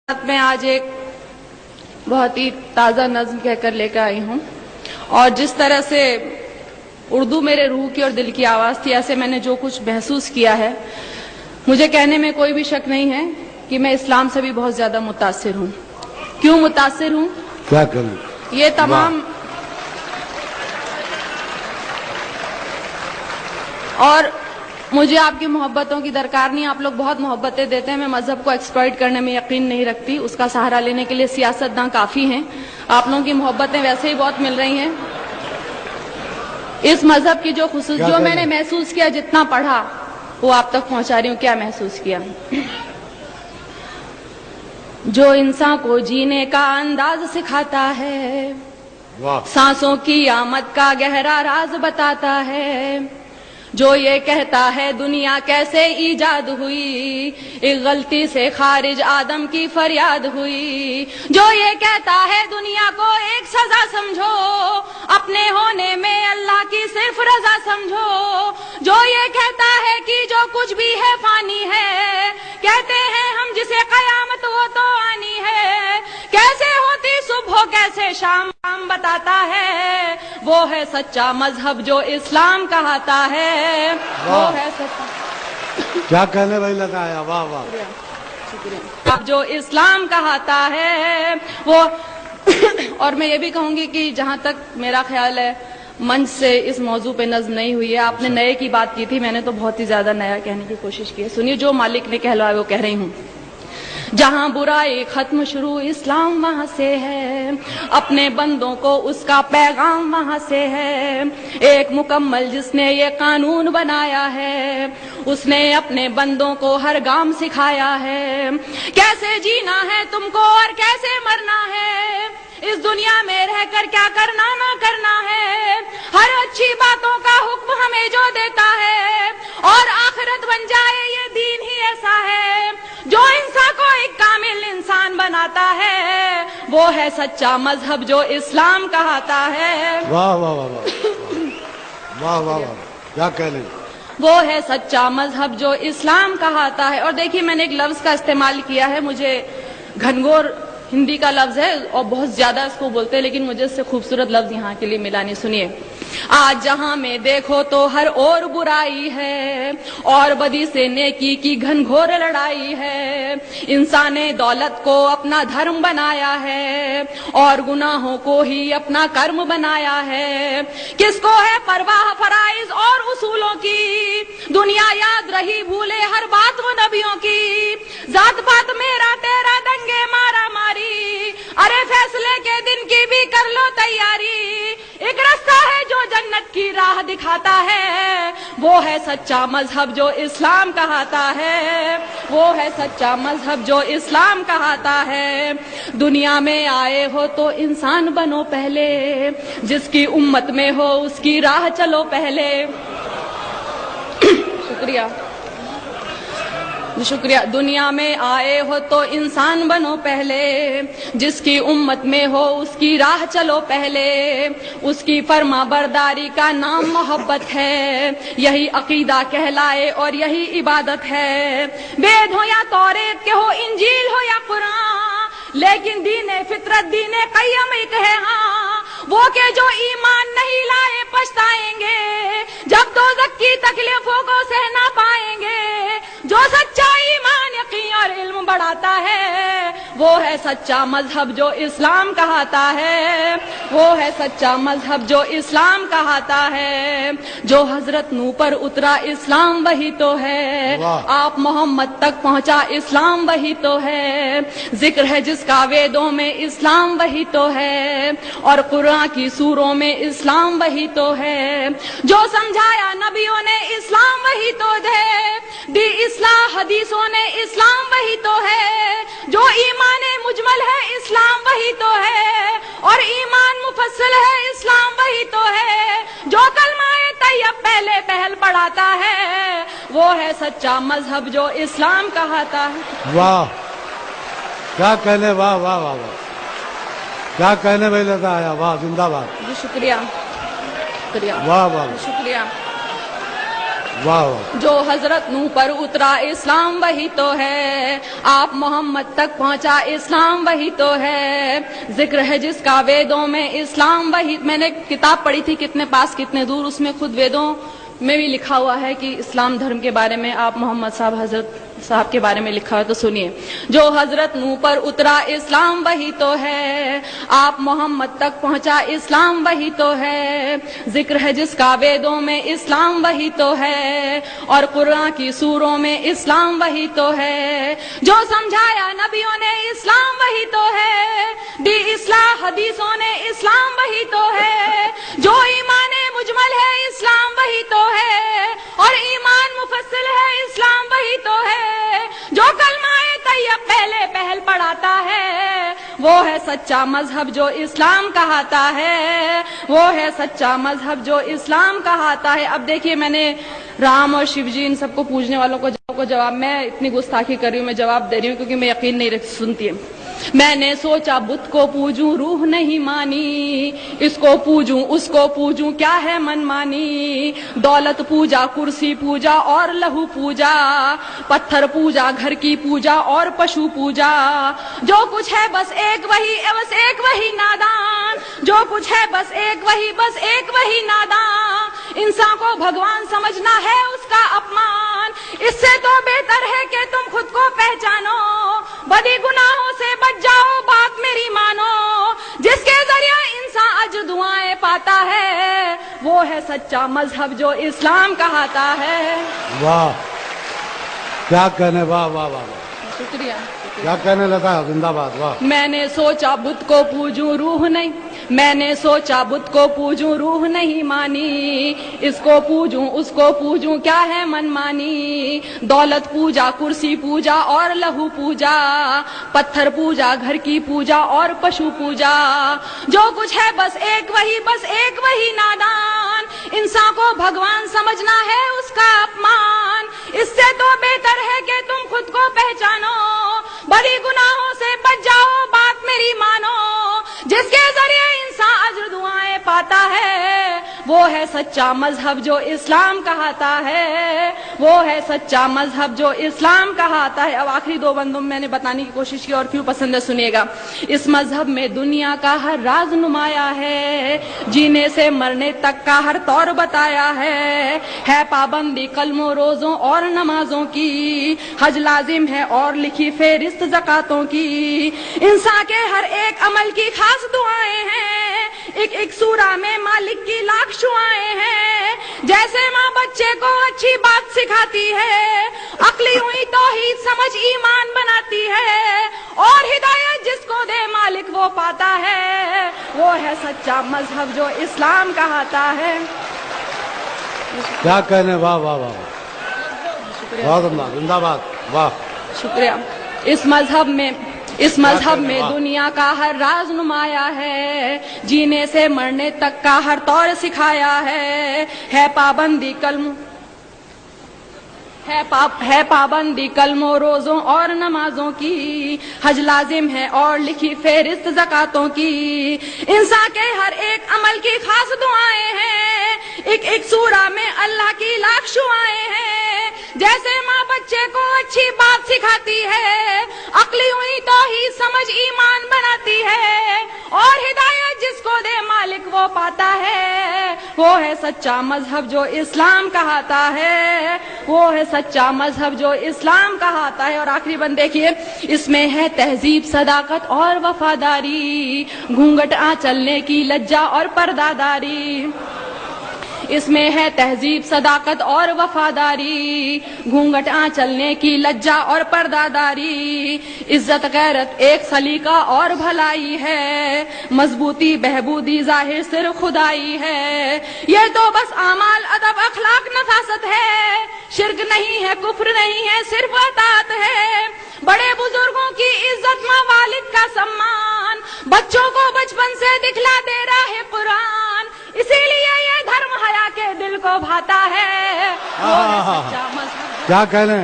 میں آج ایک بہت ہی تازہ نظم کہہ کر لے کر آئی ہوں، اور جس طرح سے اردو میرے روح کی اور دل کی آواز تھی، ایسے میں نے جو کچھ محسوس کیا ہے، مجھے کہنے میں کوئی بھی شک نہیں ہے کہ میں اسلام سے بھی بہت زیادہ متاثر ہوں۔ کیوں متاثر ہوں؟ کیا کروں؟ یہ تمام اور مجھے آپ کی محبتوں کی درکار نہیں، آپ لوگ بہت محبتیں دیتے ہیں، میں مذہب کو ایکسپلائٹ کرنے میں یقین نہیں رکھتی، اس کا سہارا لینے کے لیے سیاستداں کافی ہیں، آپ لوگوں کی محبتیں ویسے ہی بہت مل رہی ہیں۔ اس مذہب کی جو جو میں نے محسوس کیا، جتنا پڑھا وہ آپ تک پہنچا رہی ہوں۔ کیا محسوس کیا؟ جو انسان کو جینے کا انداز سکھاتا ہے، سانسوں کی آمد کا گہرا راز بتاتا ہے، جو یہ کہتا ہے دنیا کیسے ایجاد ہوئی، ایک غلطی سے خارج آدم کی فریاد ہوئی، جو یہ کہتا ہے دنیا کو ایک سزا سمجھو، اپنے ہونے میں اللہ کی صرف رضا سمجھو، جو یہ کہتا ہے کہ جو کچھ بھی ہے فانی ہے، کہتے ہیں ہم جسے قیامت وہ تو آنی ہے، کیسے ہوتی صبح کیسے شام بتاتا ہے، وہ ہے سچا مذہب جو اسلام کہاتا ہے، وہ ہے سچا۔ کیا کہنے بھائی لگایا، واہ واہ، شکریہ۔ اب جو اسلام کہاتا ہے وہ اور میں یہ بھی کہوں گی کہ جہاں تک میرا خیال ہے منچ سے اس موضوع پہ نظم نہیں ہوئی ہے، آپ نے نئے کی بات کی تھی، میں نے تو بہت ہی زیادہ نیا کہنے کی کوشش کی ہے۔ سنیے، جو مالک نے کہلوایا وہ کہہ رہی ہوں۔ جہاں برائی ختم شروع اسلام وہاں سے ہے، اپنے بندوں کو اس کا پیغام وہاں سے ہے، ایک مکمل جس نے یہ قانون بنایا ہے، اس نے اپنے بندوں کو ہر گام سکھایا ہے، کیسے جینا ہے تم کو اور کیسے مرنا ہے، اس دنیا میں رہ کر کیا کرنا نہ کرنا ہے، ہر اچھی باتوں کا حکم ہمیں جو دیتا ہے، اور آخرت بن جائے یہ دین ہی ایسا ہے جو انسان کو ایک کامل انسان بناتا ہے، وہ ہے سچا مذہب جو اسلام کہاتا ہے۔ واہ واہ واہ واہ واہ واہ، کیا کہنے، وہ ہے سچا مذہب جو اسلام کہاتا ہے۔ اور دیکھیے، میں نے ایک لفظ کا استعمال کیا ہے، مجھے گھنگور ہندی کا لفظ ہے اور بہت زیادہ اس کو بولتے ہیں، لیکن مجھے اس سے خوبصورت لفظ یہاں کے لیے ملا نہیں۔ سنیے، آج جہاں میں دیکھو تو ہر اور برائی ہے، اور بدی سے نیکی کی گھنگھور لڑائی ہے، انسان نے دولت کو اپنا دھرم بنایا ہے، اور گناہوں کو ہی اپنا کرم بنایا ہے، کس کو ہے پرواہ فرائض اور اصولوں کی، دنیا یاد رہی بھولے ہر بات وہ نبیوں کی، ذات پات میرا تیرا دنگے مارا ماری، ارے فیصلے کے دن کی بھی کر لو تیاری، ایک راستہ ہے جو جنت کی راہ دکھاتا ہے، وہ ہے سچا مذہب جو اسلام کہاتا ہے، وہ ہے سچا مذہب جو اسلام کہاتا ہے۔ دنیا میں آئے ہو تو انسان بنو پہلے، جس کی امت میں ہو اس کی راہ چلو پہلے۔ شکریہ۔ دنیا میں آئے ہو تو انسان بنو پہلے، جس کی امت میں ہو اس کی راہ چلو پہلے، اس کی فرما برداری کا نام محبت ہے، یہی عقیدہ کہلائے اور یہی عبادت ہے، وید ہو یا توریت کے ہو، انجیل ہو یا قرآن، لیکن دین فطرت دین قیم ایک ہے، ہاں وہ کہ جو ایمان نہیں لائے پچھتائیں گے، جب دوزخ کی تکلیفوں کو سہ نہ پائیں گے، جو سچا ایمان یقین اور علم بڑھاتا ہے، وہ ہے سچا مذہب جو اسلام کہاتا ہے، وہ ہے سچا مذہب جو اسلام کہاتا ہے، جو حضرت نوح پر اترا اسلام وہی تو ہے، آپ محمد تک پہنچا اسلام وہی تو ہے، ذکر ہے جس کا ویدوں میں اسلام وہی تو ہے، اور قرآن کی سوروں میں اسلام وہی تو ہے، جو سمجھایا نبیوں نے اسلام وہی تو ہے، دی اصلاح حدیثوں نے اسلام وہی تو ہے، جو ایمان مجمل ہے اسلام وہی تو ہے، اور ایمان مفصل ہے اسلام وہی تو ہے، جو کلمہ طیب پہلے پہل پڑھاتا ہے، وہ ہے سچا مذہب جو اسلام کہاتا ہے۔ واہ، کیا کہنے، واہ واہ واہ واہ، کیا کہنے بھائی لگایا، واہ، زندہ باد۔ جی شکریہ، شکریہ، واہ واہ، شکریہ۔ واہ واہ. جو حضرت نوح پر اترا اسلام وہی تو ہے، آپ محمد تک پہنچا اسلام وہی تو ہے، ذکر ہے جس کا ویدوں میں اسلام وہی. میں نے کتاب پڑھی تھی کتنے پاس کتنے دور، اس میں خود ویدوں میں بھی لکھا ہوا ہے کہ اسلام دھرم کے بارے میں آپ محمد صاحب حضرت صاحب کے بارے میں لکھا ہے. تو سنیے. جو حضرت نوح پر اترا اسلام وہی تو ہے، آپ محمد تک پہنچا اسلام وہی تو ہے، ذکر ہے جس کا ویدوں میں اسلام وہی تو ہے، اور قرآن کی سوروں میں اسلام وہی تو ہے، جو سمجھایا نبیوں نے اسلام وہی تو ہے، دی اصلاح حدیثوں نے اسلام وہی تو ہے، جو ایمان مجمل ہے اسلام وہی تو ہے، اور ایمان مفصل ہے اسلام وہی تو ہے، جو کلمہ طیب پہلے پہل پڑھاتا ہے، وہ ہے سچا مذہب جو اسلام کہاتا ہے، وہ ہے سچا مذہب جو اسلام کہاتا ہے. اب دیکھیے میں نے رام اور شیو جی ان سب کو پوجنے والوں کو جواب، میں اتنی گستاخی کر رہی ہوں، میں جواب دے رہی ہوں کیونکہ میں یقین نہیں سنتی ہے. میں نے سوچا بت کو پوجوں روح نہیں مانی، اس کو پوجوں اس کو پوجوں کیا ہے من مانی، دولت پوجا کرسی پوجا اور لہو پوجا، پتھر پوجا گھر کی پوجا اور پشو پوجا، جو کچھ ہے بس ایک وہی نادان، جو کچھ ہے بس ایک وہی نادان، انسان کو بھگوان سمجھنا ہے اس کا اپمان، اس سے تو بہتر ہے کہ تم خود کو پہچانو، بدی گناہوں سے بچ جاؤ بات میری مانو، جس کے ذریعہ انسان اجر دعائیں پاتا ہے، وہ ہے سچا مذہب جو اسلام کہاتا ہے. واہ کیا کہنے. واہ واہ واہ واہ. شکریہ. کیا کہنے لگا. زندہ باد. واہ. میں نے سوچا بت کو پوجوں روح نہیں، میں نے سوچا بت کو پوجوں روح نہیں مانی، اس کو پوجوں اس کو پوجوں کیا ہے من مانی، دولت پوجا کرسی پوجا اور لہو پوجا، پتھر پوجا گھر کی پوجا اور پشو پوجا، جو کچھ ہے بس ایک وہی نادان، انسان کو بھگوان سمجھنا ہے اس کا اپمان، اس سے تو بہتر ہے کہ تم خود کو پہچانو، بڑی گناہوں سے بچ جاؤ بات میری مانو، جس کے ذریعے انسان اجر دعائیں پاتا ہے، وہ ہے سچا مذہب جو اسلام کہاتا ہے، وہ ہے سچا مذہب جو اسلام کہاتا ہے. اب آخری دو بندوں میں نے بتانے کی کوشش کی اور کیوں پسند ہے سنیے گا. اس مذہب میں دنیا کا ہر راز نمایا ہے، جینے سے مرنے تک کا ہر طور بتایا ہے پابندی کلموں روزوں اور نمازوں کی، حج لازم ہے اور لکھی فہرست زکاتوں کی، انسان کے ہر ایک عمل کی خاص دعائیں ہیں، ایک ایک سورہ میں مالک کی لاکھ شعائیں ہیں، جیسے ماں بچے کو اچھی بات سکھاتی ہے، عقلی ہوئی توحید سمجھ ایمان بناتی ہے، اور ہدایت جس کو دے مالک وہ پاتا ہے، وہ ہے سچا مذہب جو اسلام کہاتا ہے. کیا کہنے. واہ واہ واہ. بہت عمدہ. زندہ باد. واہ. شکریہ. اس مذہب میں دنیا کا ہر راز نمایا ہے، جینے سے مرنے تک کا ہر طور سکھایا ہے پابندی پابندی کلموں روزوں اور نمازوں کی، حج لازم ہے اور لکھی فہرست زکاتوں کی، انسان کے ہر ایک عمل کی خاص دعائیں ہیں، ایک ایک سورہ میں اللہ کی لاکھ شعائیں ہیں، جیسے ماں بچے کو اچھی بات سکھاتی ہے، عقلی ہوئی توحید سمجھ ایمان بناتی ہے، اور ہدایت جس کو دے مالک وہ پاتا ہے، وہ ہے سچا مذہب جو اسلام کہاتا ہے، وہ ہے سچا مذہب جو اسلام کہاتا ہے. اور آخری بند دیکھیے. اس میں ہے تہذیب صداقت اور وفاداری، گھونگھٹ چلنے کی لجا اور پرداداری، اس میں ہے تہذیب صداقت اور وفاداری، گھونگھٹ چلنے کی لجا اور پرداداری، عزت غیرت ایک سلیقہ اور بھلائی ہے، مضبوطی بہبودی ظاہر صرف خدائی ہے، یہ تو بس اعمال ادب اخلاق نفاست ہے، شرک نہیں ہے کفر نہیں ہے صرف اطاعت ہے، بڑے بزرگوں کی عزت ماں والد کا سمان، بچوں کو بچپن سے دکھلا دے رہا ہے قرآن، اسی لیے یہ دھرم حیا کے دل کو بھاتا ہے، وہ ہے سچا مذہب. کیا کہنے.